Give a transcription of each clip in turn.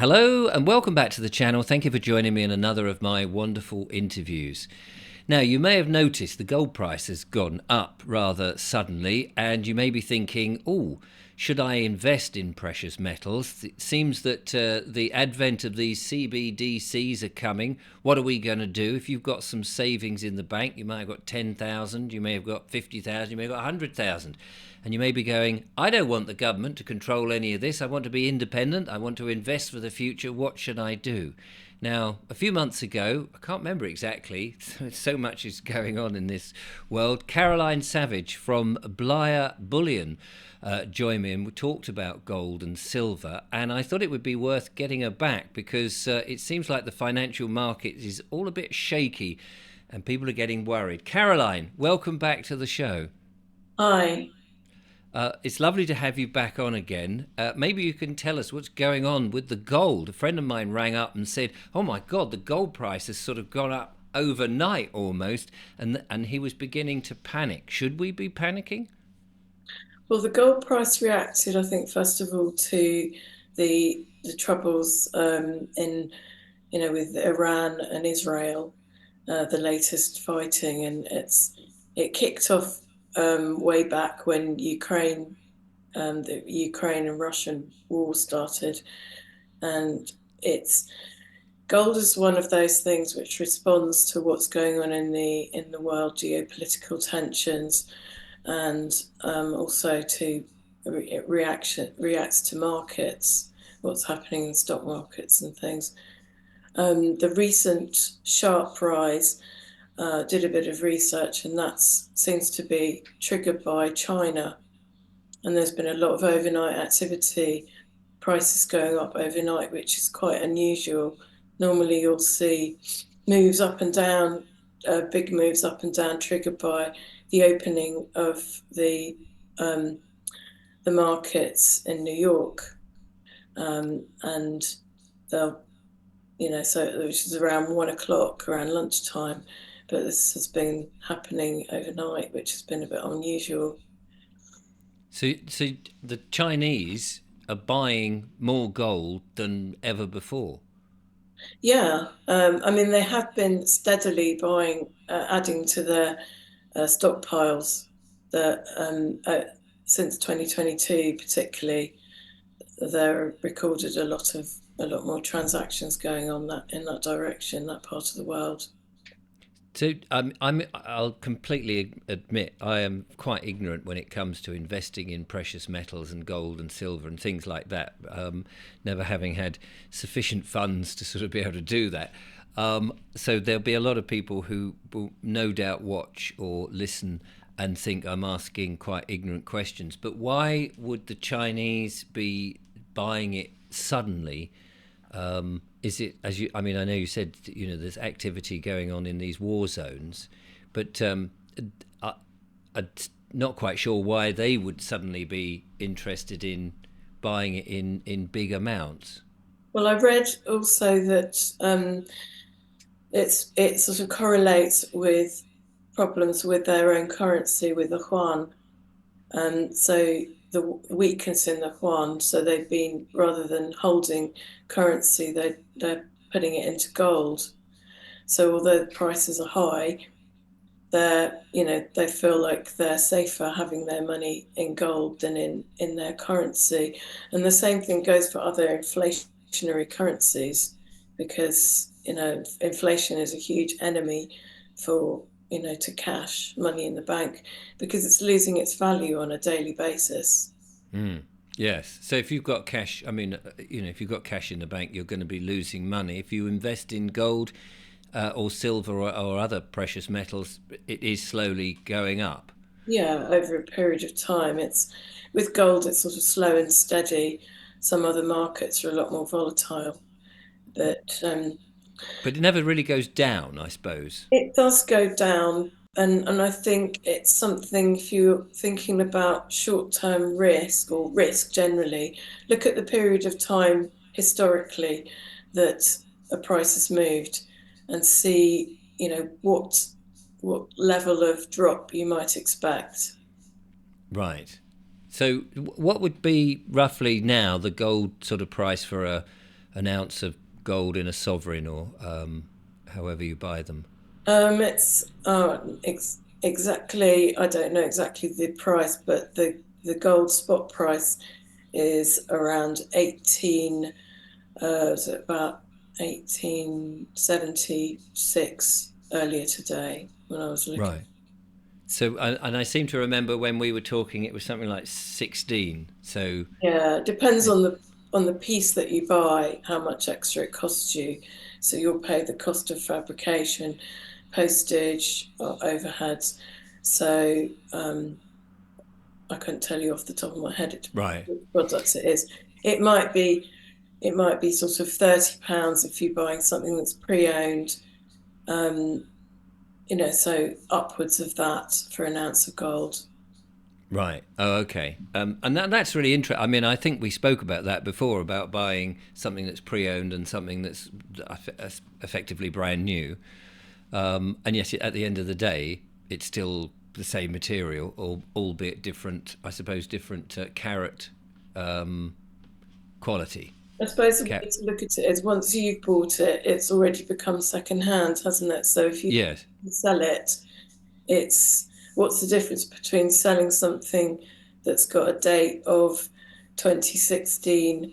Hello and welcome back to the channel. Thank you for joining me in another of my wonderful interviews. Now, you may have noticed the gold price has gone up rather suddenly, and you may be thinking, oh, should I invest in precious metals? It seems that the advent of these CBDCs are coming. What are we going to do? If you've got some savings in the bank, you might have got 10,000, you may have got 50,000, you may have got 100,000. And you may be going, I don't want the government to control any of this. I want to be independent. I want to invest for the future. What should I do? Now, a few months ago, I can't remember exactly, so much is going on in this world, Caroline Savage from Bleyer Bullion joined me and we talked about gold and silver, and I thought it would be worth getting her back because it seems like the financial market is all a bit shaky and people are getting worried. Caroline, welcome back to the show. Hi. It's lovely to have you back on again. Maybe you can tell us what's going on with the gold. A friend of mine rang up and said, oh my God, the gold price has sort of gone up overnight almost, and he was beginning to panic. Should we be panicking? Well, the gold price reacted, I think, first of all, to the troubles in with Iran and Israel, the latest fighting, and it kicked off way back when the Ukraine and Russian war started, and it's gold is one of those things which responds to what's going on in the world, geopolitical tensions, and also to reacts to markets, what's happening in stock markets and things. The recent sharp rise, did a bit of research, and that seems to be triggered by China. And there's been a lot of overnight activity, prices going up overnight, which is quite unusual. Normally, you'll see moves up and down, big moves up and down, triggered by the opening of the markets in New York, and they'll, so which is around 1 o'clock, around lunchtime. But this has been happening overnight, which has been a bit unusual. So the Chinese are buying more gold than ever before. Yeah, I mean, they have been steadily buying, adding to their stockpiles that since 2022, particularly, there recorded a lot more transactions going on that in that direction, that part of the world. So I'll completely admit I am quite ignorant when it comes to investing in precious metals and gold and silver and things like that. Never having had sufficient funds to sort of be able to do that. So there'll be a lot of people who will no doubt watch or listen and think I'm asking quite ignorant questions. But why would the Chinese be buying it suddenly? Is it, as you? I mean, I know you said there's activity going on in these war zones, but I'm not quite sure why they would suddenly be interested in buying it in big amounts. Well, I read also that it sort of correlates with problems with their own currency, with the yuan. So the weakness in the yuan, so they've been, rather than holding currency, they're putting it into gold. So although the prices are high, they feel like they're safer having their money in gold than in their currency. And the same thing goes for other inflationary currencies, because inflation is a huge enemy for to cash money in the bank, because it's losing its value on a daily basis. Mm. Yes. So if you've got cash, I mean, if you've got cash in the bank, you're going to be losing money. If you invest in gold or silver or other precious metals, it is slowly going up. Yeah, over a period of time. It's with gold, it's sort of slow and steady. Some other markets are a lot more volatile, but But it never really goes down, I suppose. it does go down. And I think it's something, if you're thinking about short-term risk or risk generally, look at the period of time historically that a price has moved, and see, what level of drop you might expect. Right. So what would be roughly now the gold sort of price for an ounce of gold in a sovereign, or however you buy them? It's exactly. I don't know exactly the price, but the gold spot price is around 18. Was it about 1876 earlier today when I was looking? Right. So, and I seem to remember when we were talking, it was something like 16. So, Yeah, it depends it, on the piece that you buy, how much extra it costs you. So you'll pay the cost of fabrication, postage, or overheads. So I couldn't tell you off the top of my head. It depends right. what products it is. It might be it might be sort of £30 if you're buying something that's pre-owned. Um, so upwards of that for an ounce of gold. Right. Oh, okay. And that's really interesting. I mean, I think we spoke about that before, about buying something that's pre-owned and something that's effectively brand new. And yes, at the end of the day, it's still the same material, albeit different. I suppose different carat quality. I suppose the way Cat. to look at it is once you've bought it, it's already become second hand, hasn't it? So if you Yes. sell it, it's what's the difference between selling something that's got a date of 2016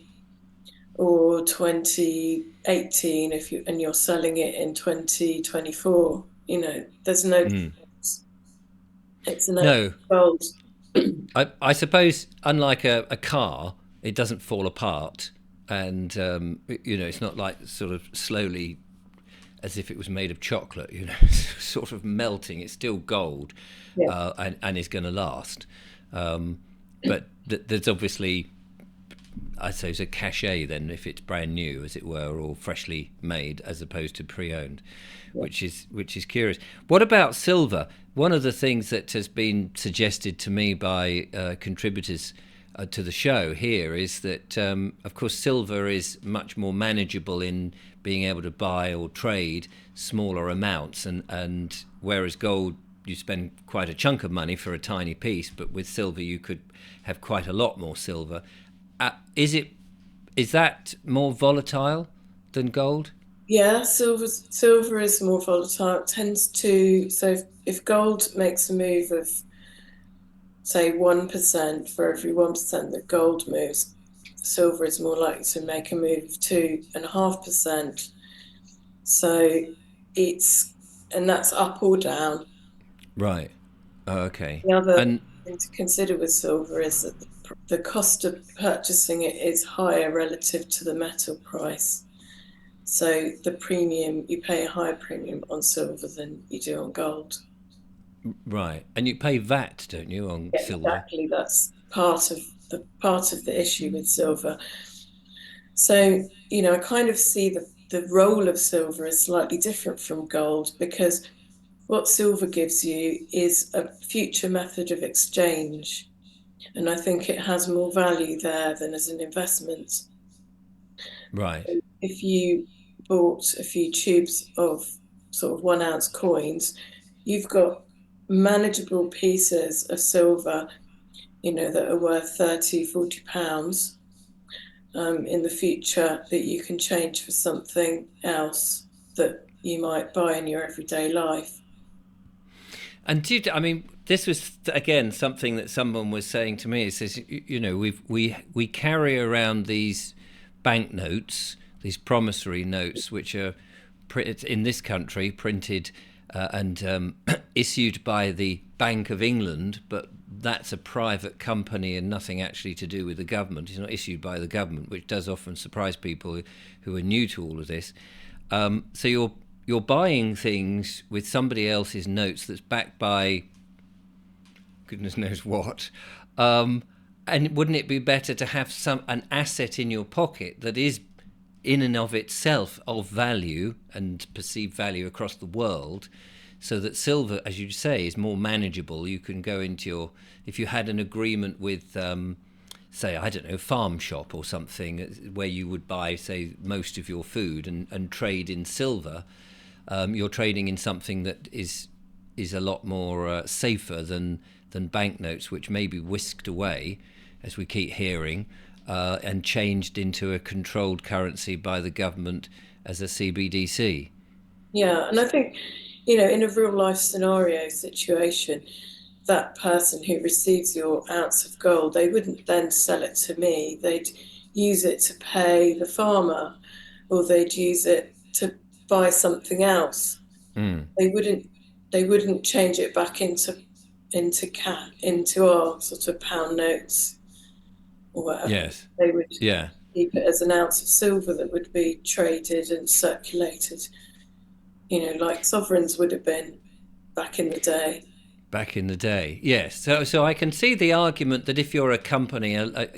or 2018 if you and you're selling it in 2024? There's no Mm. difference. It's an actual No, gold. I suppose unlike a car, it doesn't fall apart, and it's not like sort of slowly as if it was made of chocolate, sort of melting. It's still gold, Yeah. and is going to last. But there's obviously, I suppose, a cachet then if it's brand new, as it were, or freshly made, as opposed to pre-owned, Yeah. which is curious. What about silver? One of the things that has been suggested to me by contributors to the show here is that, of course, silver is much more manageable in being able to buy or trade smaller amounts, and whereas gold, you spend quite a chunk of money for a tiny piece, but with silver you could have quite a lot more silver. Is that more volatile than gold? Yeah, silver is more volatile. It tends to, so if gold makes a move of say 1% for every 1% that gold moves, silver is more likely to make a move of 2.5%. So it's and that's up or down. Right. Oh, okay. The other And thing to consider with silver is that the cost of purchasing it is higher relative to the metal price. So the premium, you pay a higher premium on silver than you do on gold. right, and you pay VAT, don't you, on Yeah, silver? exactly. That's part of the issue with silver. So, I kind of see the role of silver as slightly different from gold because what silver gives you is a future method of exchange. And I think it has more value there than as an investment. Right. If you bought a few tubes of sort of 1 ounce coins, you've got manageable pieces of silver, that are worth 30, £40 in the future that you can change for something else that you might buy in your everyday life. And I mean, this was again something that someone was saying to me. It says, we carry around these banknotes, these promissory notes, which are in this country printed and issued by the Bank of England, but that's a private company and nothing actually to do with the government. It's not issued by the government, which does often surprise people who are new to all of this. So you're buying things with somebody else's notes that's backed by goodness knows what. And wouldn't it be better to have an asset in your pocket that is in and of itself of value and perceived value across the world, so that silver, as you say, is more manageable? You can go into if you had an agreement with say, I don't know, farm shop or something, where you would buy, say, most of your food and trade in silver, you're trading in something that is a lot more safer than banknotes, which may be whisked away, as we keep hearing, and changed into a controlled currency by the government as a CBDC. Yeah, and I think, in a real life scenario situation, that person who receives your ounce of gold, they wouldn't then sell it to me. They'd use it to pay the farmer, or they'd use it to buy something else. Mm. They wouldn't they wouldn't change it back into our sort of pound notes or whatever. Yes. They would Yeah. keep it as an ounce of silver that would be traded and circulated, like sovereigns would have been back in the day. Back in the day, yes. So I can see the argument that if you're a company, and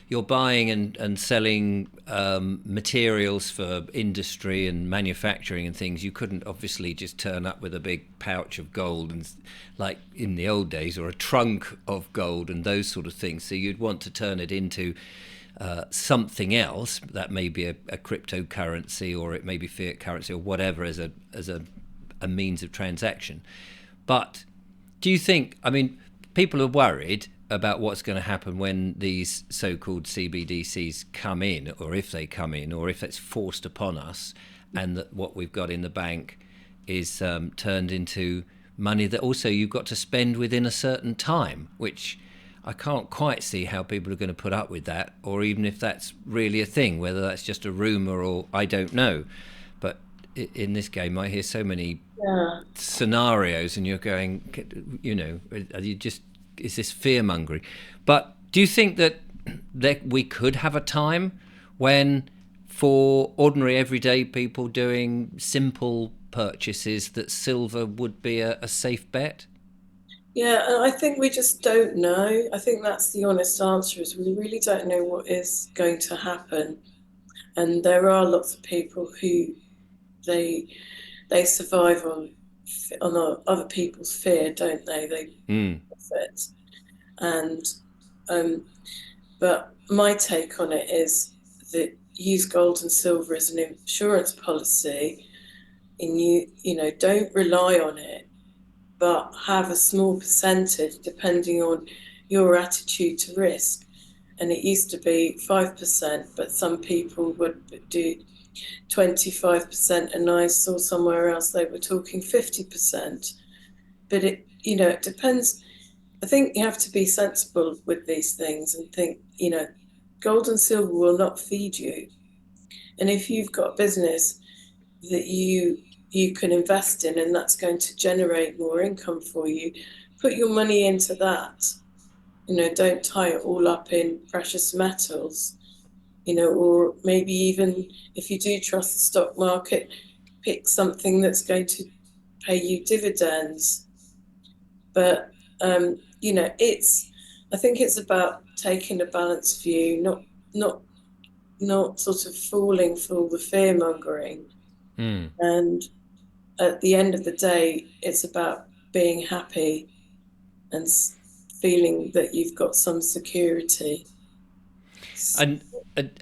you're buying and selling materials for industry and manufacturing and things, you couldn't obviously just turn up with a big pouch of gold and, like in the old days, or a trunk of gold and those sort of things. So you'd want to turn it into something else that may be a cryptocurrency, or it may be fiat currency, or whatever, as a means of transaction. But do you think, I mean, people are worried about what's going to happen when these so-called CBDCs come in, or if they come in, or if it's forced upon us, and that what we've got in the bank is turned into money that also you've got to spend within a certain time, which I can't quite see how people are going to put up with that, or even if that's really a thing, whether that's just a rumor or I don't know. But in this game, I hear so many Yeah. scenarios, and you're going, are you just, is this fear mongering? But do you think that we could have a time when, for ordinary everyday people doing simple purchases, that silver would be a safe bet? Yeah, and I think we just don't know. I think that's the honest answer, is we really don't know what is going to happen. And there are lots of people who they they survive on other people's fear, don't they? They Mm. profit. And um, but my take on it is that use gold and silver as an insurance policy, and don't rely on it, but have a small percentage depending on your attitude to risk. And it used to be 5%, but some people would do 25%, and I saw somewhere else they were talking 50%. But it depends. I think you have to be sensible with these things and think, gold and silver will not feed you. And if you've got a business that you can invest in, and that's going to generate more income for you, put your money into that. Don't tie it all up in precious metals, or maybe even if you do trust the stock market, pick something that's going to pay you dividends. But I think it's about taking a balanced view, not not sort of falling for all the fear mongering. Mm. And at the end of the day, it's about being happy and feeling that you've got some security. And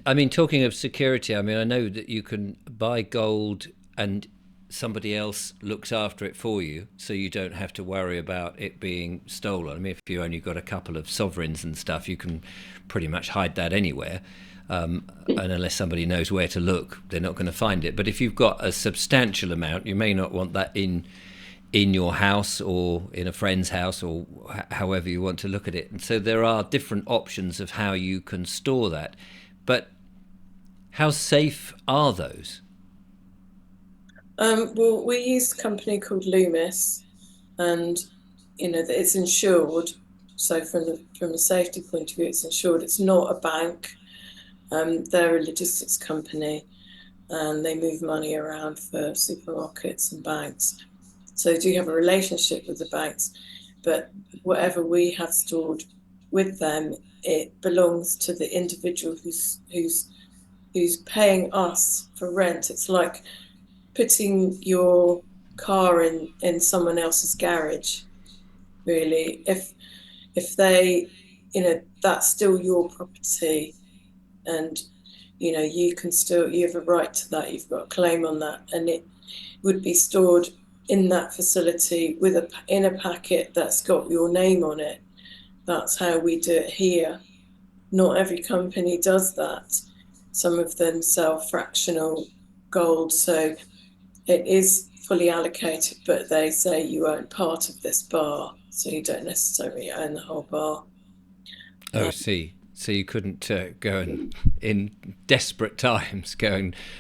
I mean, talking of security, I mean, I know that you can buy gold and somebody else looks after it for you, so you don't have to worry about it being stolen. I mean, if you only got a couple of sovereigns and stuff, you can pretty much hide that anywhere. And unless somebody knows where to look, they're not going to find it. But if you've got a substantial amount, you may not want that in your house or in a friend's house, or however you want to look at it. And so there are different options of how you can store that. But how safe are those? Well, we use a company called Loomis, and it's insured. So from a safety point of view, it's insured. It's not a bank. They're a logistics company, and they move money around for supermarkets and banks. So I do have a relationship with the banks, but whatever we have stored with them, it belongs to the individual who's paying us for rent. It's like putting your car in someone else's garage, really. If they, that's still your property, and you have a right to that. You've got a claim on that, and it would be stored in that facility in a packet that's got your name on it. That's how we do it here. not every company does that. Some of them sell fractional gold, so it is fully allocated, but they say you own part of this bar, so you don't necessarily own the whole bar. Oh, see. So you couldn't go and, in desperate times,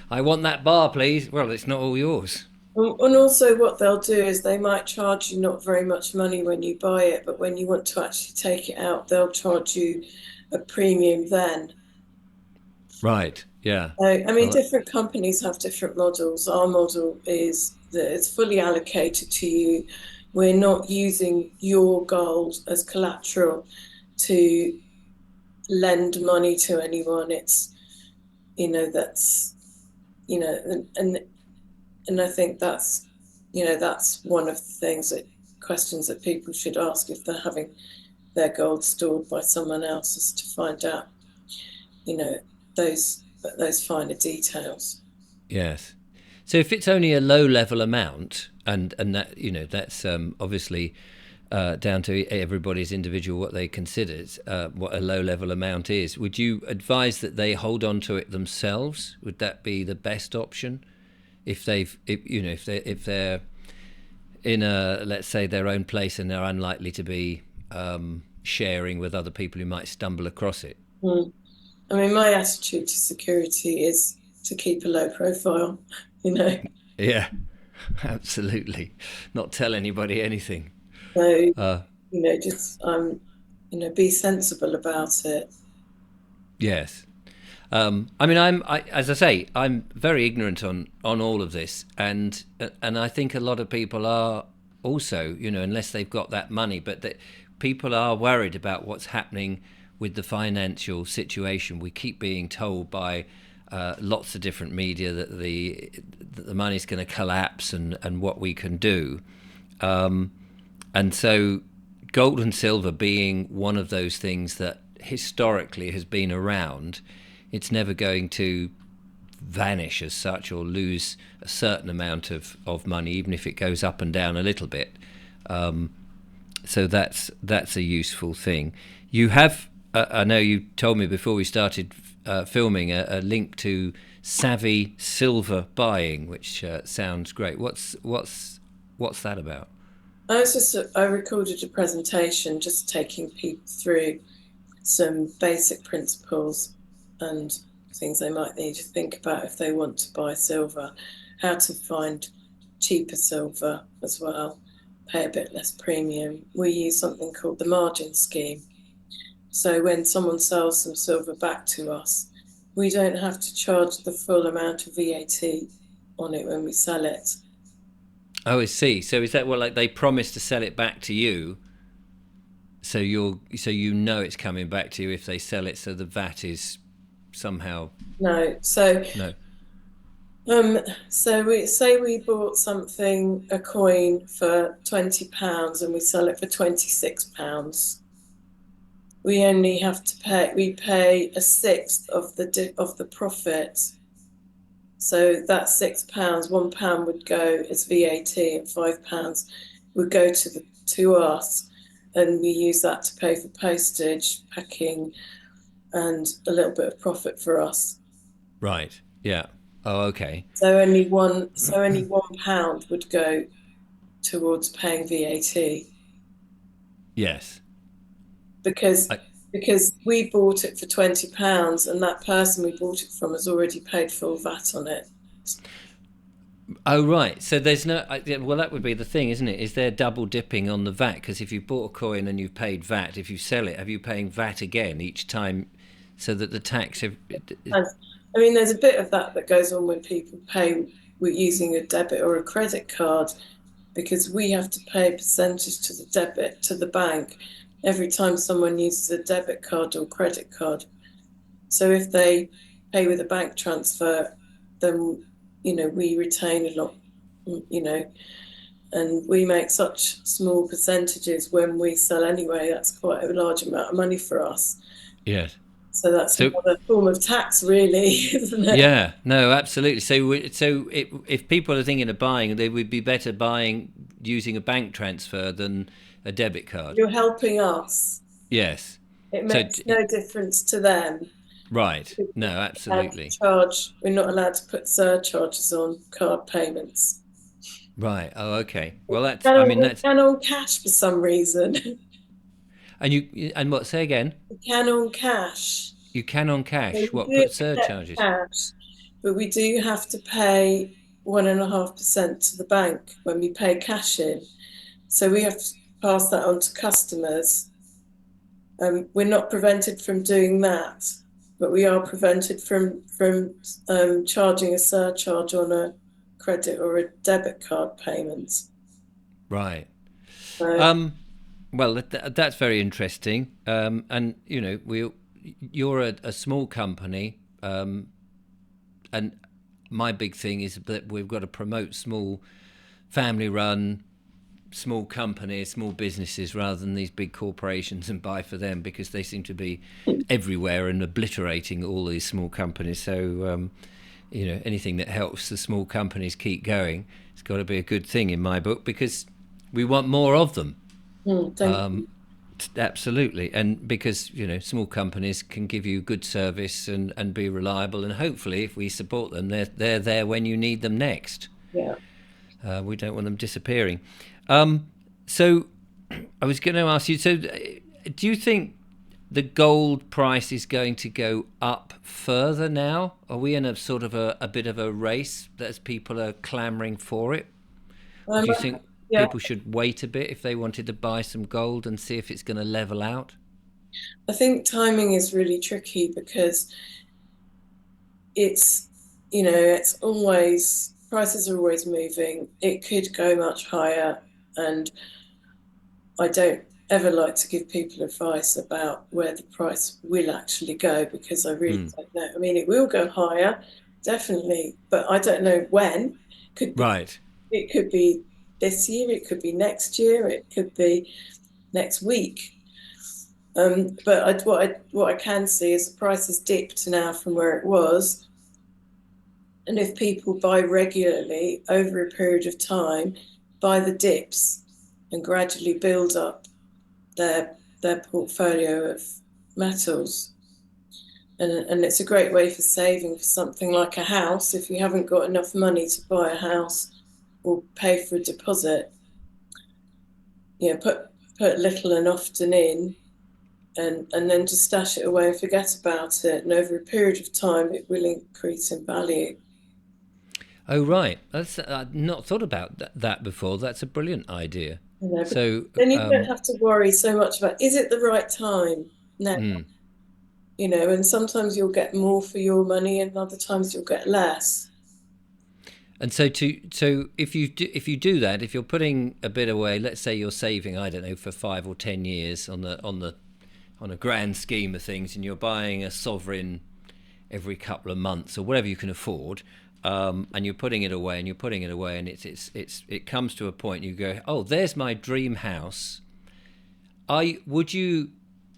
I want that bar, please. Well, it's not all yours. And also, what they'll do is they might charge you not very much money when you buy it, but when you want to actually take it out, they'll charge you a premium then. Right. Yeah. So, I mean, Well, different companies have different models. Our model is that it's fully allocated to you. We're not using your gold as collateral to lend money to anyone. It's, that's, and I think that's one of the things that questions that people should ask if they're having their gold stored by someone else, is to find out, you know, those finer details. yes. So if it's only a low level amount, and that that's obviously down to everybody's individual what they consider what a low level amount is. Would you advise that they hold on to it themselves? Would that be the best option? If they're in a, let's say, their own place, and they're unlikely to be sharing with other people who might stumble across it. Mm. I mean, my attitude to security is to keep a low profile, you know. Yeah, absolutely. Not tell anybody anything. So, Uh, just be sensible about it. yes. I mean, as I say, I'm very ignorant on all of this, and I think a lot of people are also, unless they've got that money, but that people are worried about what's happening with the financial situation. We keep being told by lots of different media that the money's going to collapse, and what we can do, and so gold and silver being one of those things that historically has been around. It's never going to vanish as such or lose a certain amount of money, even if it goes up and down a little bit. So that's a useful thing. You have, I know you told me before we started filming, a link to savvy silver buying, which sounds great. What's that about? I recorded a presentation just taking people through some basic principles and things they might need to think about if they want to buy silver, how to find cheaper silver as well, pay a bit less premium. We use something called the margin scheme. So when someone sells some silver back to us, we don't have to charge the full amount of VAT on it when we sell it. Oh, I see. So is that what, like, they promise to sell it back to you, so it's coming back to you if they sell it, so the VAT is somehow No. So no. so we say we bought a coin for £20 and we sell it for £26. We pay a sixth of the profit. So that's £6. £1 would go as VAT, and £5 would go to us, and we use that to pay for postage, packing, and a little bit of profit for us. Right. Yeah. Oh, okay. So only £1 would go towards paying VAT, Yes. because I, we bought it for £20 and that person we bought it from has already paid full VAT on it. oh, right. So there's no. Yeah, well, that would be the thing, isn't it? Is there double dipping on the VAT? Because if you bought a coin and you've paid VAT, if you sell it, have you paying VAT again each time, so that the tax? And I mean, there's a bit of that goes on when people pay with using a debit or a credit card, because we have to pay a percentage to the bank every time someone uses a debit card or credit card. So if they pay with a bank transfer, then we retain a lot, you know, and we make such small percentages when we sell anyway. That's quite a large amount of money for us. Yes. So that's So another form of tax, really, isn't it? yeah, no, absolutely. If people are thinking of buying, they would be better buying using a bank transfer than a debit card. You're helping us. Yes. It So, makes no difference to them. right. We're No, not allowed to absolutely. charge. We're not allowed to put surcharges on card payments. Right. Oh, okay. We Well, that's, can I on, mean, we that's, can on cash for some reason. and what, say again? We can on cash. You can on So cash. we What, do put accept surcharges? cash, but we do have to pay 1.5% to the bank when we pay cash in. So we have to pass that on to customers. We're not prevented from doing that, but we are prevented from charging a surcharge on a credit or a debit card payment. Right. So, Um, well, that's very interesting. And you're a small company, and my big thing is that we've got to promote small, family-run, small companies, small businesses, rather than these big corporations and buy for them, because they seem to be everywhere and obliterating all these small companies. So, anything that helps the small companies keep going, it's got to be a good thing in my book, because we want more of them. thank you. Absolutely, and because small companies can give you good service and be reliable, and hopefully, if we support them, they're there when you need them next. Yeah. We don't want them disappearing. So, I was going to ask you. So, do you think the gold price is going to go up further now? Are we in a sort of a bit of a race as people are clamoring for it? Or Um, do you think yeah, people should wait a bit if they wanted to buy some gold and see if it's going to level out? I think timing is really tricky because it's, it's always, prices are always moving. It could go much higher. And I don't ever like to give people advice about where the price will actually go because I really Mm. don't know. I mean, it will go higher, definitely, but I don't know when. Could be, Right. it could be this year, it could be next year, it could be next week. But what I can see is the price has dipped now from where it was, and if people buy regularly over a period of time, buy the dips and gradually build up their portfolio of metals. And it's a great way for saving for something like a house. If you haven't got enough money to buy a house or pay for a deposit, put little and often in, and then just stash it away and forget about it. And over a period of time, it will increase in value. Oh, right. That's I've not thought about that before. That's a brilliant idea. But So, then you don't have to worry so much about, is it the right time now? mm. And sometimes you'll get more for your money and other times you'll get less. And so if you do that, if you're putting a bit away, let's say you're saving, I don't know, for 5 or 10 years on a grand scheme of things, and you're buying a sovereign every couple of months or whatever you can afford, and you're putting it away and you're putting it away, and it comes to a point you go, oh, there's my dream house. I would you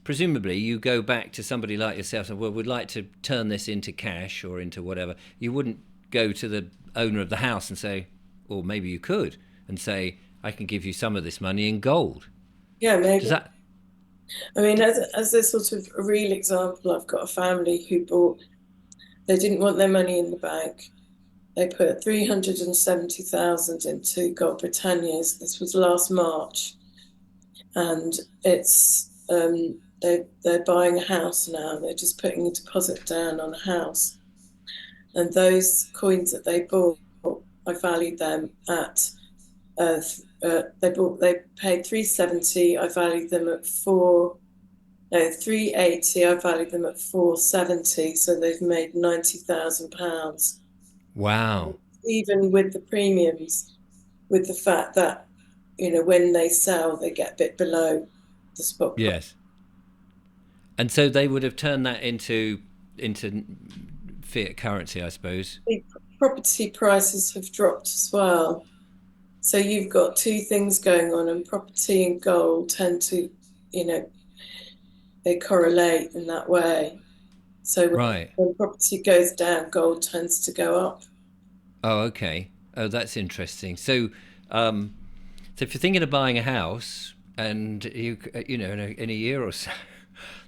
presumably you go back to somebody like yourself and well, would like to turn this into cash or into whatever. You wouldn't go to the owner of the house and say, or maybe you could, and say, I can give you some of this money in gold. Yeah, Does maybe. that? I mean, as a sort of a real example, I've got a family who they didn't want their money in the bank. They put 370,000 into Gold Britannia's. This was last March. And they're buying a house now. They're just putting a deposit down on a house. And those coins that they bought, I valued them at they paid 370. I valued them at 380. I valued them at 470. So they've made £90,000, Wow. even with the premiums, with the fact that when they sell, they get a bit below the spot price. Yes. And so they would have turned that into fiat currency, I suppose. The property prices have dropped as well. So you've got two things going on, and property and gold tend to, you know, they correlate in that way. So Right. when property goes down, gold tends to go up. Oh, okay. Oh, that's interesting. So if you're thinking of buying a house, and in a year or so,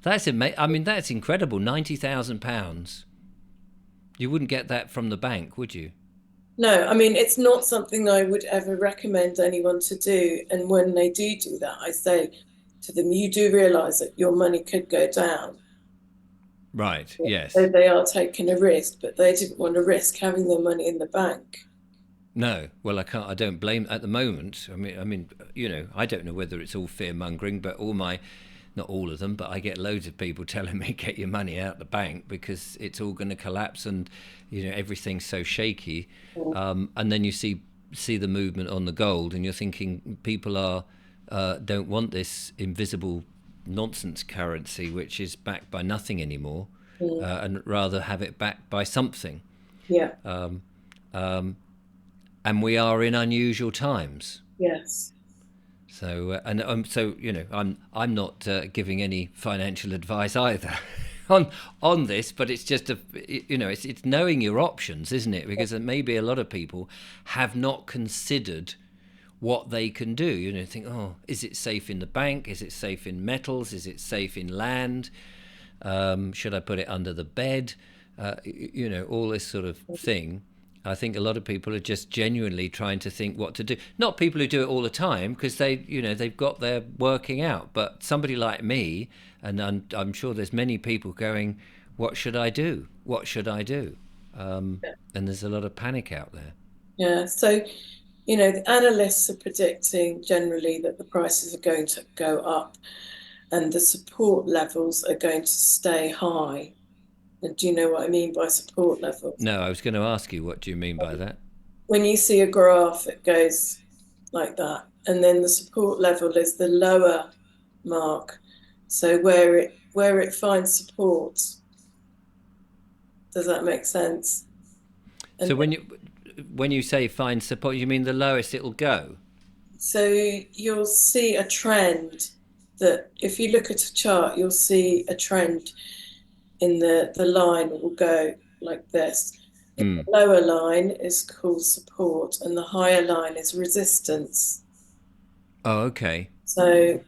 That's amazing. I mean, that's incredible. £90,000. You wouldn't get that from the bank, would you? No, I mean, it's not something I would ever recommend anyone to do. And when they do that, I say to them, you do realize that your money could go down. Right. So Yes. they are taking a risk, but they didn't want to risk having their money in the bank. No. Well, I can't. I don't blame at the moment. I mean, I don't know whether it's all fear mongering, but not all of them, but I get loads of people telling me get your money out the bank because it's all going to collapse and everything's so shaky. And then you see the movement on the gold, and you're thinking people are don't want this invisible nonsense currency which is backed by nothing anymore, Mm. and rather have it backed by something. Yeah. And we are in unusual times. Yes. So so I'm not giving any financial advice either on this, but it's just it's knowing your options, isn't it? Because maybe a lot of people have not considered what they can do. Think, oh, is it safe in the bank? Is it safe in metals? Is it safe in land? Should I put it under the bed? All this sort of thing. I think a lot of people are just genuinely trying to think what to do. Not people who do it all the time because they've got their working out. But somebody like me, and I'm sure there's many people going, what should I do? What should I do? And there's a lot of panic out there. Yeah. So, the analysts are predicting generally that the prices are going to go up and the support levels are going to stay high. And do you know what I mean by support levels? No, I was going to ask you, what do you mean by that? When you see a graph, it goes like that, and then the support level is the lower mark. So where it finds support, does that make sense? And So when you say find support, you mean the lowest it'll go? so you'll see a trend that if you look at a chart, you'll see a trend in the line will go like this. The Mm. lower line is called support, and the higher line is resistance. Oh, okay. So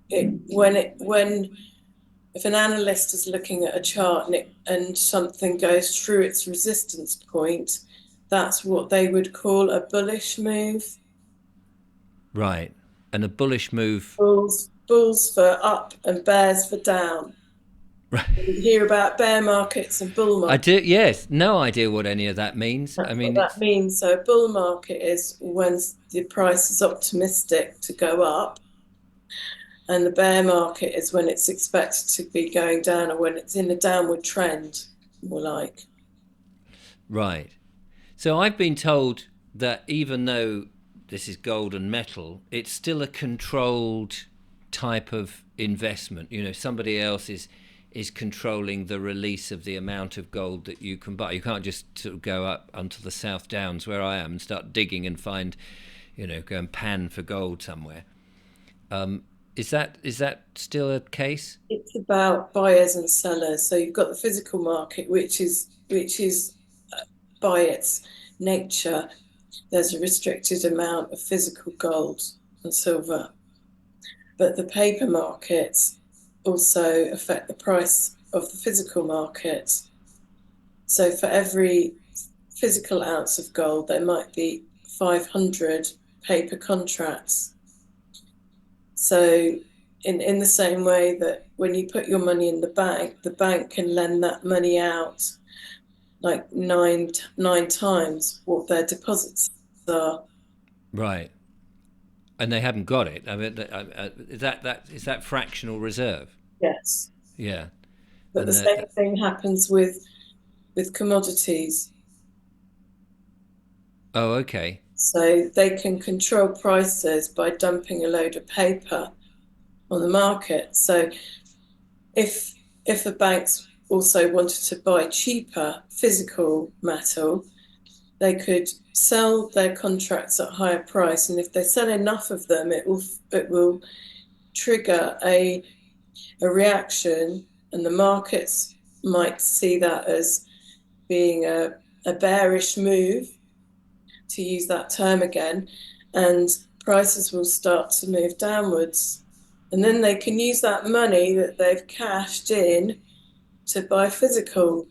when if an analyst is looking at a chart and something goes through its resistance point, that's what they would call a bullish move. Right. And a bullish move. Bulls for up and bears for down. Right. You hear about bear markets and bull I markets. do. Yes. No idea what any of that means. I That's what mean, that it's means. So a bull market is when the price is optimistic to go up, and the bear market is when it's expected to be going down or when it's in a downward trend, more like. right. So I've been told that even though this is gold and metal, it's still a controlled type of investment. Somebody else is controlling the release of the amount of gold that you can buy. You can't just sort of go up onto the South Downs where I am and start digging and find, go and pan for gold somewhere. Is that still a case? It's about buyers and sellers. So you've got the physical market, which is by its nature, there's a restricted amount of physical gold and silver. But the paper markets also affect the price of the physical market. So for every physical ounce of gold, there might be 500 paper contracts. So in the same way that when you put your money in the bank can lend that money out like nine times what their deposits are. Right. And they haven't got it. I mean, is that fractional reserve? Yes. Yeah. But the And same thing happens with commodities. oh, okay. So they can control prices by dumping a load of paper on the market. So if the banks also wanted to buy cheaper physical metal, they could sell their contracts at higher price, and if they sell enough of them, it will trigger a reaction, and the markets might see that as being a bearish move, to use that term again, and prices will start to move downwards. and then they can use that money that they've cashed in to buy physical.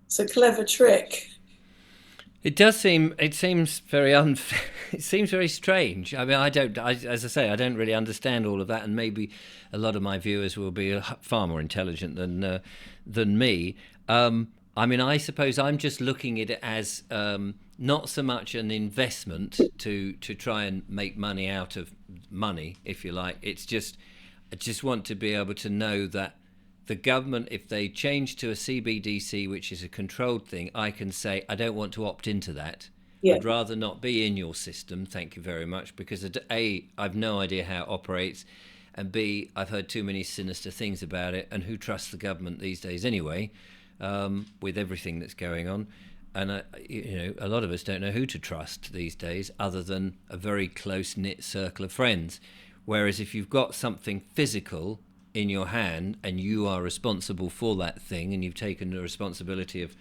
It's a clever trick. It does seem. It seems very unfair. It seems very strange. I mean, I don't. As I say, I don't really understand all of that, and maybe a lot of my viewers will be far more intelligent than me. I mean, I suppose I'm just looking at it as not so much an investment to try and make money out of money, if you like. It's just I just want to be able to know that the government, if they change to a CBDC, which is a controlled thing, I can say, I don't want to opt into that. Yeah, I'd rather not be in your system, thank you very much, because A, I've no idea how it operates, and B, I've heard too many sinister things about it, and who trusts the government these days anyway, with everything that's going on. And a lot of us don't know who to trust these days, other than a very close knit circle of friends. Whereas if you've got something physical in your hand and you are responsible for that thing, and you've taken the responsibility of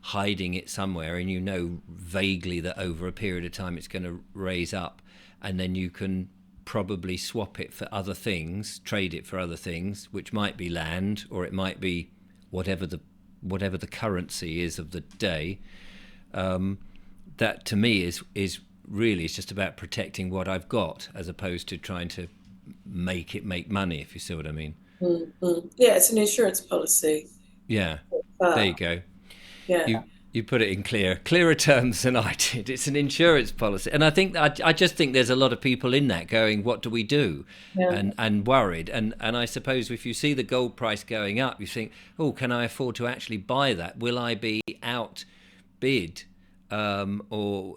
hiding it somewhere, and you know vaguely that over a period of time it's going to raise up, and then you can probably swap it for other things, trade it for other things, which might be land, or it might be whatever the currency is of the day. That to me is really, it's just about protecting what I've got, as opposed to trying to make it make money, if you see what I mean. mm. Yeah, it's an insurance policy. Yeah, there That, you go. yeah, You put it in clearer terms than I did. It's an insurance policy, and I just think there's a lot of people in that going, what do we do, yeah. and worried, and I suppose if you see the gold price going up, you think, oh, can I afford to actually buy that? Will I be outbid? Or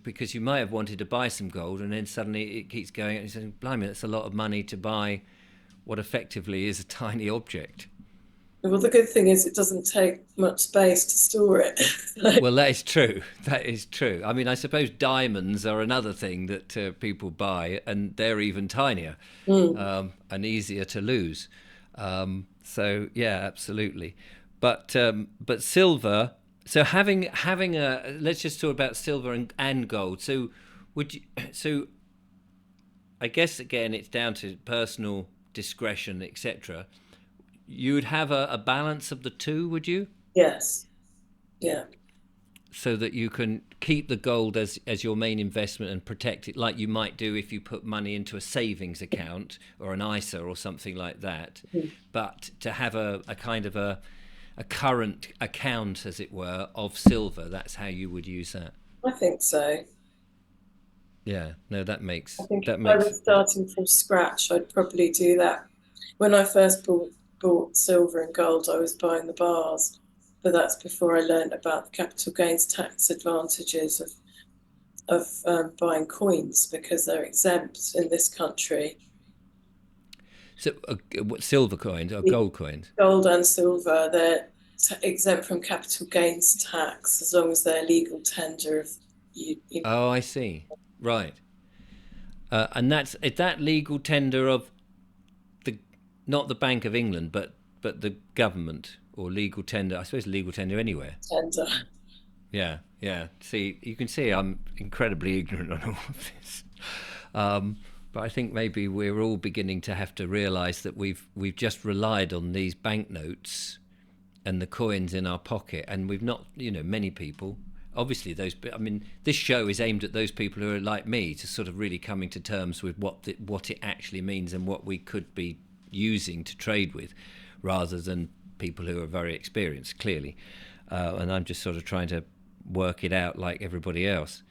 because you might have wanted to buy some gold, and then suddenly it keeps going, and you're saying, blimey, that's a lot of money to buy what effectively is a tiny object. Well, the good thing is it doesn't take much space to store it. Like, Well, that is true. That is true. I mean, I suppose diamonds are another thing that people buy, and they're even tinier mm, and easier to lose. So yeah, absolutely. But silver. So having a, let's just talk about silver and gold. So would you? So I guess again, it's down to personal discretion, etc. You would have a balance of the two, would you? yes, yeah, So that you can keep the gold as your main investment and protect it, like you might do if you put money into a savings account or an ISA or something like that. mm, But to have a kind of a current account, as it were, of silver, that's how you would use that. I think so. Yeah, no, I think if that I makes was starting from scratch, I'd probably do that. When I first bought silver and gold, I was buying the bars, but that's before I learned about the capital gains tax advantages of buying coins because they're exempt in this country. so. What, silver coins or The gold coins? gold and silver, they're exempt from capital gains tax as long as they're legal tender of you. Oh, I see. Right, and is that legal tender of the not the Bank of England, but the government, or legal tender. I suppose legal tender anywhere. Tender. Yeah, yeah. See, you can see I'm incredibly ignorant on all of this. But I think maybe we're all beginning to have to realise that we've just relied on these banknotes and the coins in our pocket, and we've not, many people. Obviously, I mean, this show is aimed at those people who are like me, to sort of really coming to terms with what it actually means and what we could be using to trade with, rather than people who are very experienced, clearly. And I'm just sort of trying to work it out like everybody else.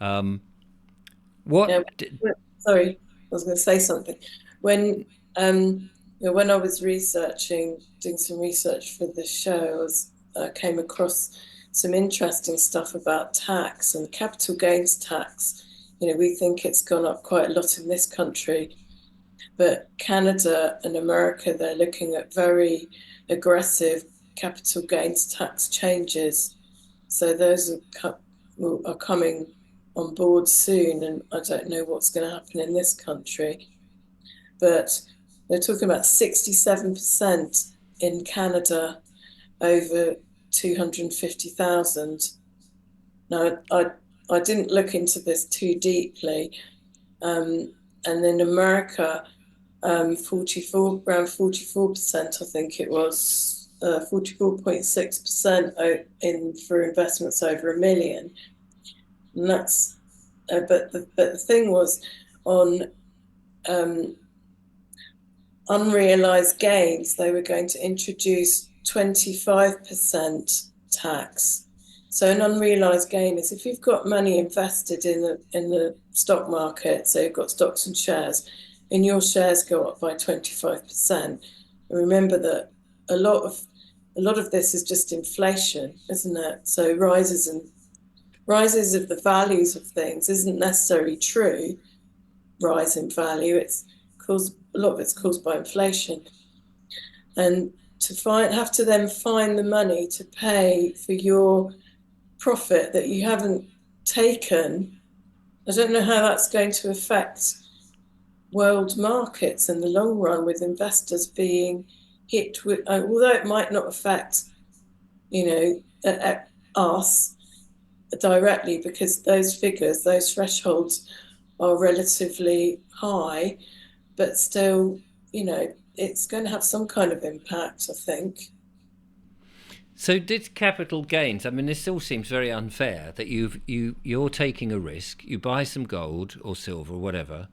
Um, Yeah. what? Sorry, I was going to say something. When when I was doing some research for the show, came across some interesting stuff about tax and capital gains tax. We think it's gone up quite a lot in this country, but Canada and America, they're looking at very aggressive capital gains tax changes. So those are coming on board soon, and I don't know what's going to happen in this country. But they're talking about 67% in Canada over 250,000. Now, I didn't look into this too deeply. And in America, around 44%, I think it was, 44.6% in for investments over 1 million. And that's, but the thing was on um, unrealized gains, they were going to introduce 25% tax. So an unrealized gain is if you've got money invested in the stock market, so you've got stocks and shares, and your shares go up by 25%. And remember that a lot of this is just inflation, isn't it? So rises of the values of things isn't necessarily true rise in value. It's caused a lot of it's caused by inflation, and have to then find the money to pay for your profit that you haven't taken. I don't know how that's going to affect world markets in the long run, with investors being hit with, although it might not affect, us directly, because those figures, those thresholds are relatively high, but still, it's going to have some kind of impact, I think. So did capital gains? I mean, this all seems very unfair that you're taking a risk. You buy some gold or silver or whatever,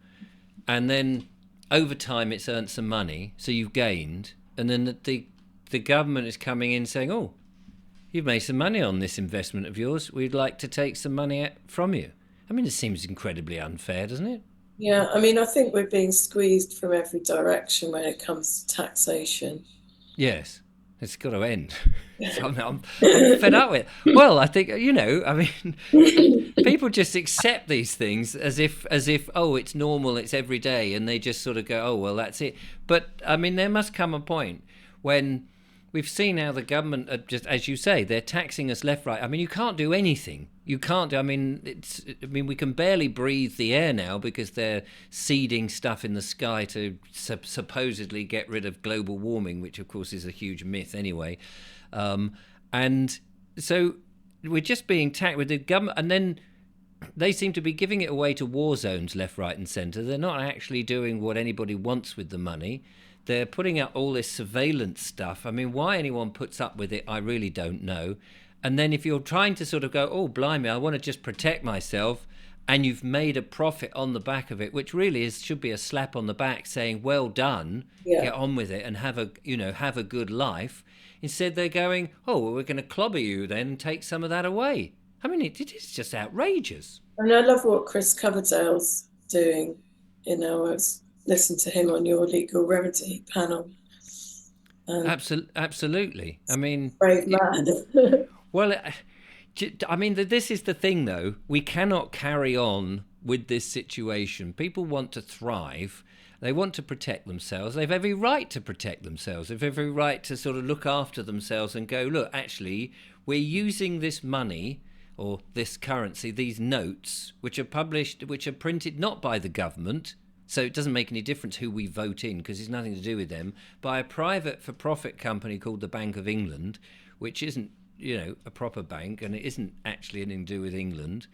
and then over time it's earned some money, so you've gained, and then the government is coming in saying, "Oh, you've made some money on this investment of yours. We'd like to take some money from you." I mean, it seems incredibly unfair, doesn't it? Yeah, I mean, I think we're being squeezed from every direction when it comes to taxation. Yes, it's got to end. So I'm fed up with it. Well, I think I mean, people just accept these things as if oh, it's normal, it's every day, and they just sort of go, oh well, that's it. But I mean, there must come a point when we've seen how the government are just, as you say, they're taxing us left, right. I mean, you can't do anything. You can't do. I mean, we can barely breathe the air now because they're seeding stuff in the sky to supposedly get rid of global warming, which of course is a huge myth anyway. And so we're just being taxed with the government, and then they seem to be giving it away to war zones left, right, and centre. They're not actually doing what anybody wants with the money. They're putting out all this surveillance stuff. I mean, why anyone puts up with it, I really don't know. And then if you're trying to sort of go, oh, blimey, I want to just protect myself, and you've made a profit on the back of it, which really should be a slap on the back saying, well done, Yeah. get on with it and have a good life. Instead, they're going, oh, well, we're going to clobber you then and take some of that away. I mean, it's just outrageous. And I love what Chris Coverdale's doing. I was listening to him on your legal remedy panel. Absolutely. I mean, Brave man. well, I mean, this is the thing, though. We cannot carry on with this situation. People want to thrive. They want to protect themselves. They've every right to protect themselves. They've every right to sort of look after themselves and go, look, actually, we're using this money or this currency, these notes, which are published, which are printed not by the government. So it doesn't make any difference who we vote in because it's nothing to do with them, by a private for-profit company called the Bank of England, which isn't, a proper bank, and it isn't actually anything to do with England.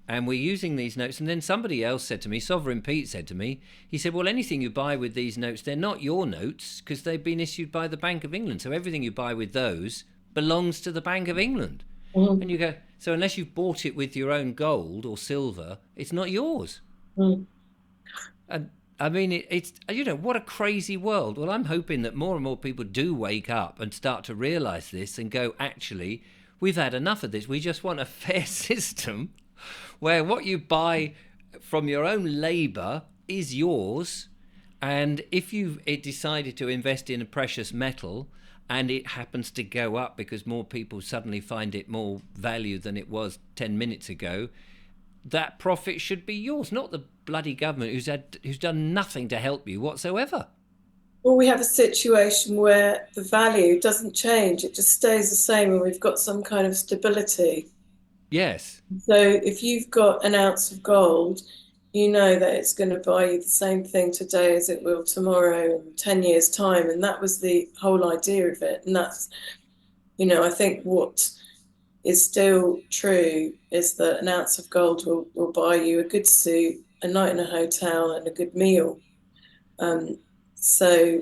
And we're using these notes. And then somebody else said to me, Sovereign Pete said to me, he said, well, anything you buy with these notes, they're not your notes because they've been issued by the Bank of England. So everything you buy with those belongs to the Bank of England. Mm. And you go, so unless you've bought it with your own gold or silver, it's not yours. Mm. And I mean, it's what a crazy world. Well, I'm hoping that more and more people do wake up and start to realise this and go, actually, we've had enough of this. We just want a fair system where what you buy from your own labour is yours. And if it decided to invest in a precious metal and it happens to go up because more people suddenly find it more value than it was 10 minutes ago, that profit should be yours, not the bloody government who's done nothing to help you whatsoever. Well, we have a situation where the value doesn't change, it just stays the same, and we've got some kind of stability. Yes. So if you've got an ounce of gold, you know that it's going to buy you the same thing today as it will tomorrow in 10 years' time. And that was the whole idea of it. And that's, I think what is still true is that an ounce of gold will buy you a good suit, a night in a hotel, and a good meal. So,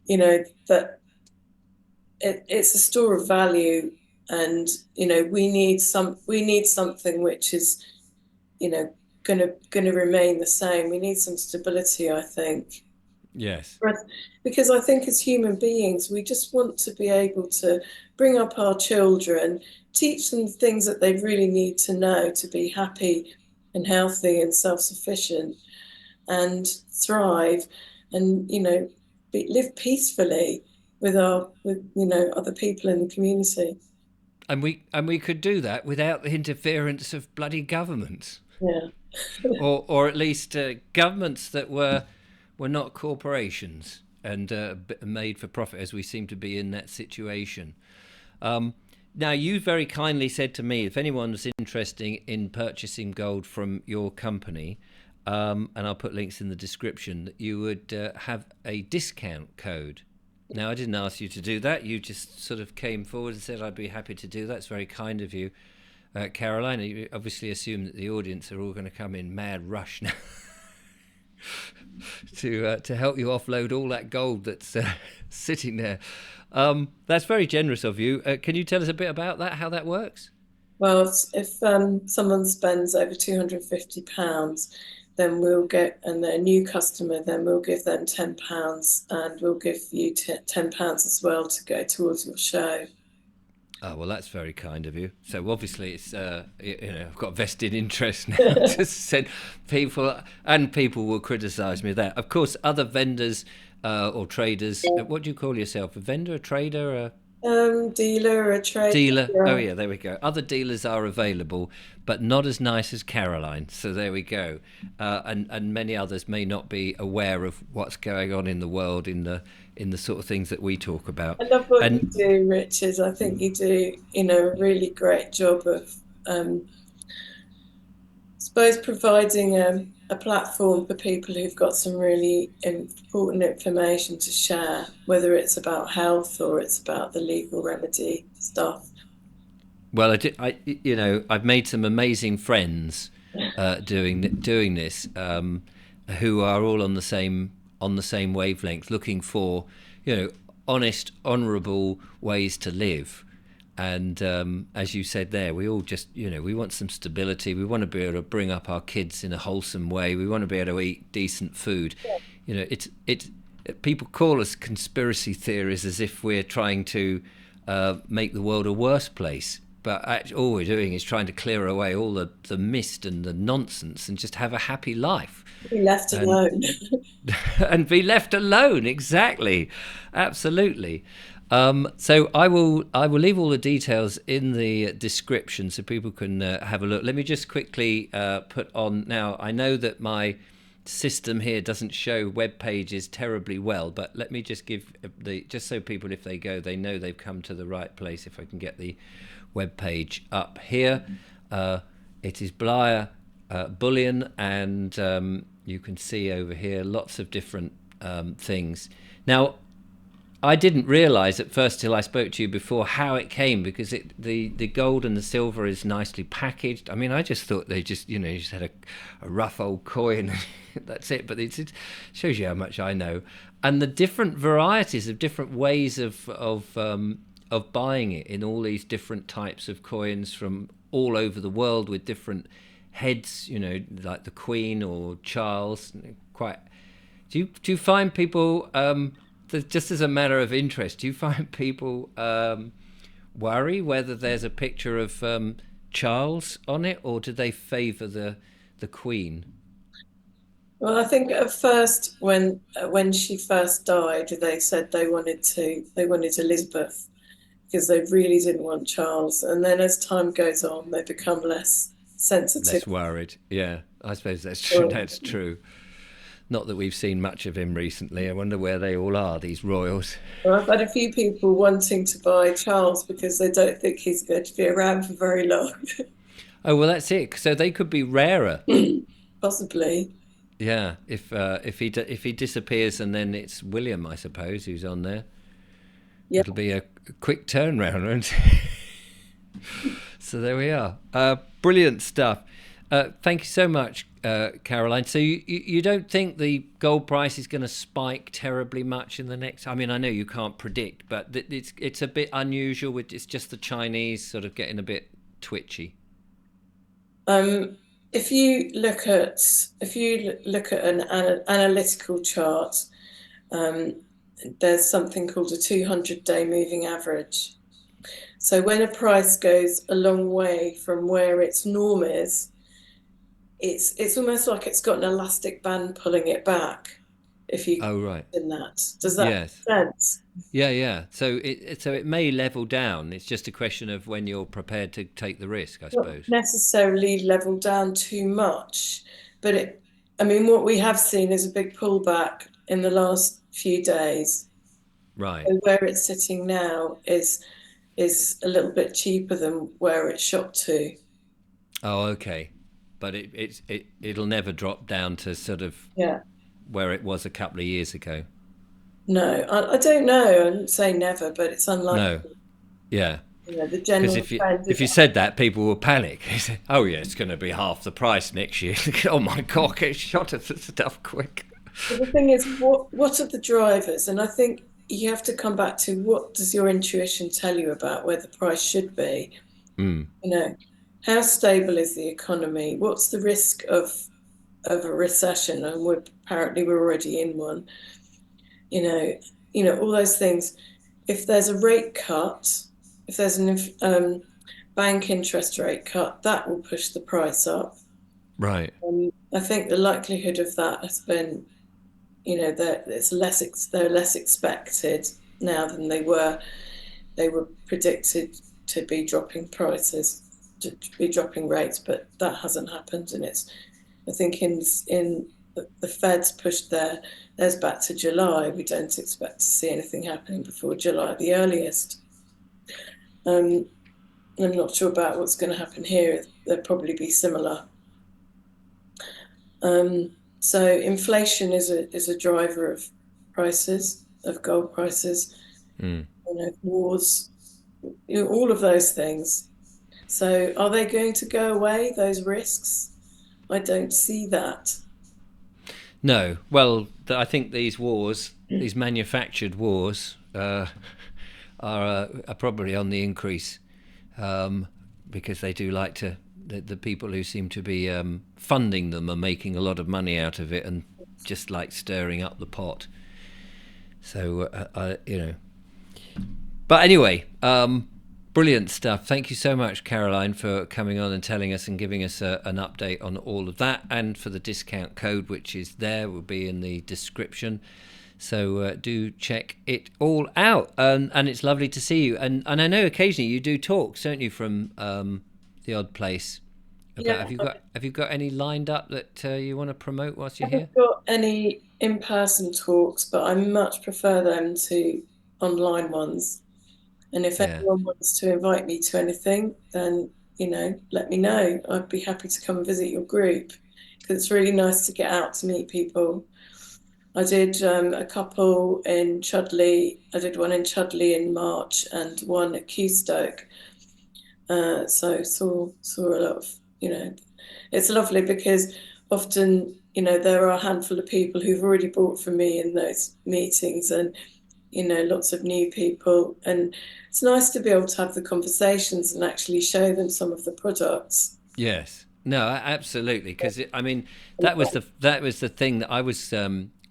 that it's a store of value, and we need something which is, gonna remain the same. We need some stability, I think. Yes. But because I think as human beings, we just want to be able to bring up our children, teach them things that they really need to know to be happy and healthy and self-sufficient and thrive, and live peacefully with other people in the community. And we could do that without the interference of bloody governments, Yeah. or at least governments that were not corporations and made for profit, as we seem to be in that situation. Now, you very kindly said to me, if anyone was interested in purchasing gold from your company, and I'll put links in the description, that you would have a discount code. Now, I didn't ask you to do that. You just sort of came forward and said, I'd be happy to do that. It's very kind of you. Caroline, you obviously assume that the audience are all going to come in mad rush now to help you offload all that gold that's sitting there. That's very generous of you. Can you tell us a bit about that, how that works? Well, if someone spends over £250, then and they're a new customer, then we'll give them £10, and we'll give you £10 as well to go towards your show. Oh, well, that's very kind of you. So obviously, it's I've got vested interest now to send people, and people will criticise me there. Of course, other vendors or traders. What do you call yourself? A vendor, a trader, a Dealer, a trader. dealer? Oh Yeah. yeah, there we go. Other dealers are available, but not as nice as Caroline. So there we go. And many others may not be aware of what's going on in the world in the sort of things that we talk about. I love what you And do, Richard. I think you do, a really great job of, suppose, providing a platform for people who've got some really important information to share, whether it's about health or it's about the legal remedy stuff. well, I've made some amazing friends doing this, who are all on the same wavelength, looking for honest, honourable ways to live. And as you said there, we all just we want some stability. We want to be able to bring up our kids in a wholesome way. We want to be able to eat decent food. It's people call us conspiracy theories as if we're trying to make the world a worse place. But actually, all we're doing is trying to clear away all the mist and the nonsense and just have a happy life. Be left And alone. and be left alone. Exactly, absolutely. So I will leave all the details in the description so people can have a look. Let me just quickly put on now. I know that my system here doesn't show web pages terribly well, but let me just give just so people, if they go, they know they've come to the right place. If I can get the web page up here, it is Bleyer Bullion, and you can see over here lots of different things. Now, I didn't realise at first till I spoke to you before how it came, because the gold and the silver is nicely packaged. I mean, I just thought they just just had a rough old coin. That's it. But it shows you how much I know, and the different varieties of different ways of buying it in all these different types of coins from all over the world with different heads. Like the Queen or Charles. Quite. Do you find people? Just as a matter of interest, do you find people worry whether there's a picture of Charles on it, or do they favour the Queen? Well, I think at first, when she first died, they said they wanted Elizabeth, because they really didn't want Charles. And then as time goes on, they become less sensitive. Less worried, yeah. I suppose that's true. That's true. Not that we've seen much of him recently. I wonder where they all are, these royals. Well, I've had a few people wanting to buy Charles because they don't think he's going to be around for very long. Oh, well, that's it. So they could be rarer. Possibly. Yeah, if he disappears and then it's William, I suppose, who's on there. Yeah. It'll be a quick turnaround, won't it? So there we are. Brilliant stuff. Thank you so much, Caroline. So you don't think the gold price is going to spike terribly much in the next? I mean, I know you can't predict, but it's a bit unusual. It's just the Chinese sort of getting a bit twitchy. Um, if you look at an analytical chart, um, there's something called a 200-day moving average. So when a price goes a long way from where its norm is, it's almost like it's got an elastic band pulling it back. If you Oh right. in that, does that Yes. make sense? Yeah, yeah. So it may level down. It's just a question of when you're prepared to take the risk, I Not suppose. necessarily level down too much, but I mean, what we have seen is a big pullback in the last few days. Right. So where it's sitting now is a little bit cheaper than where it shot to. Oh, okay. But it'll never drop down to sort of Yeah. where it was a couple of years ago. No, I don't know. I wouldn't say never, but it's No. unlikely. Yeah. The Because general trend if is you said that, people will panic. Oh yeah, it's going to be half the price next year. Oh my god, get shot of the stuff quick. But the thing is, what are the drivers? And I think you have to come back to what does your intuition tell you about where the price should be? Mm, You know, how stable is the economy? What's the risk of a recession? And we're already in one. You know, all those things. If there's a rate cut, if there's an bank interest rate cut, that will push the price up. right. I think the likelihood of that has been, that they're less expected now than they were. They were predicted to be dropping prices, to be dropping rates, but that hasn't happened. And I think in the Fed's pushed theirs back to July. We don't expect to see anything happening before July, the earliest. Um, I'm not sure about what's going to happen here. There'll probably be similar. So inflation is a driver of prices, of gold prices, Mm. wars, all of those things. So are they going to go away, those risks? I don't see that. No. Well, I think these wars, these manufactured wars, are probably on the increase because they do like to. The people who seem to be funding them are making a lot of money out of it and just like stirring up the pot. So But anyway, brilliant stuff. Thank you so much, Caroline, for coming on and telling us and giving us an update on all of that, and for the discount code, which is there, will be in the description. So do check it all out. And it's lovely to see you. And I know occasionally you do talks, don't you, from the odd place. About Yeah, have you got any lined up that you want to promote whilst I you're here? haven't got any in-person talks, but I much prefer them to online ones. And if Yeah. anyone wants to invite me to anything, then, let me know. I'd be happy to come and visit your group because it's really nice to get out to meet people. I did a couple in Chudley. I did one in Chudley in March and one at Keystoke. So saw a lot of, it's lovely because often, there are a handful of people who've already bought from me in those meetings, and lots of new people. And it's nice to be able to have the conversations and actually show them some of the products. Yes. No, absolutely. Because I mean, that was the thing that I was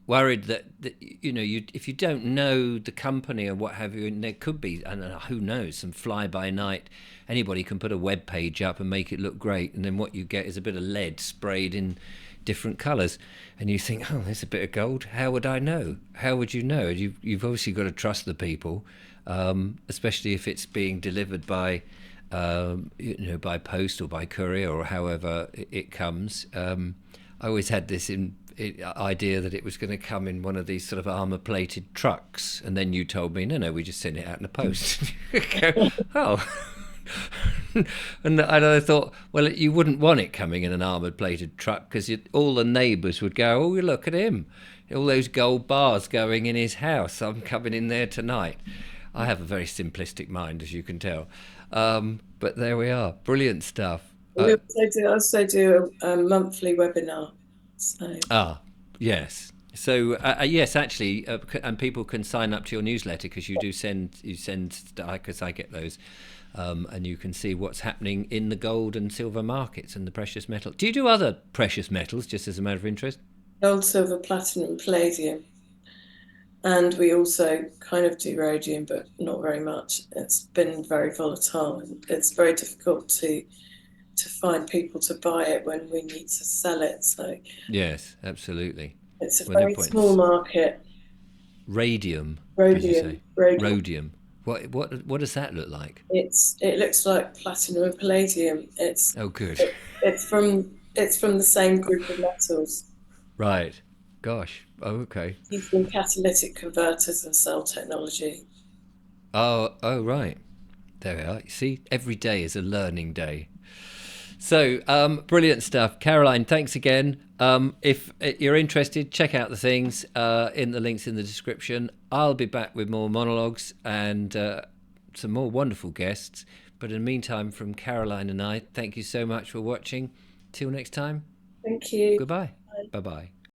worried that if you don't know the company or what have you, and there could be, I don't know, who knows, some fly by night. Anybody can put a web page up and make it look great, and then what you get is a bit of lead sprayed in different colours, and you think, oh, there's a bit of gold. How would I know? How would you know? You've obviously got to trust the people, especially if it's being delivered by by post or by courier or however it comes. I always had this idea that it was going to come in one of these sort of armor-plated trucks, and then you told me, no, we just send it out in the post. Oh. And I thought, well, you wouldn't want it coming in an armoured-plated truck because all the neighbours would go, oh, look at him. All those gold bars going in his house. I'm coming in there tonight. I have a very simplistic mind, as you can tell. But there we are. Brilliant stuff. We also do a monthly webinar. So Ah, yes. So yes, actually, and people can sign up to your newsletter because you send because I get those, and you can see what's happening in the gold and silver markets and the precious metal. Do you do other precious metals just as a matter of interest? gold, silver, platinum, palladium. And we also kind of do rhodium, but not very much. It's been very volatile. It's very difficult to find people to buy it when we need to sell it. So Yes, absolutely. it's a Well, no very small points. market. Radium, did you Rhodium, say? rhodium. Rhodium. What does that look like? It looks like platinum and palladium. Oh, good. It's from the same group of metals Right. Gosh. Oh, okay. used in catalytic converters and cell technology. Oh, right. There we are. You see, every day is a learning day. So, brilliant stuff. Caroline, thanks again. If you're interested, check out the things in the links in the description. I'll be back with more monologues and some more wonderful guests. But in the meantime, from Caroline and I, thank you so much for watching. Till next time, Thank you. goodbye. Bye bye.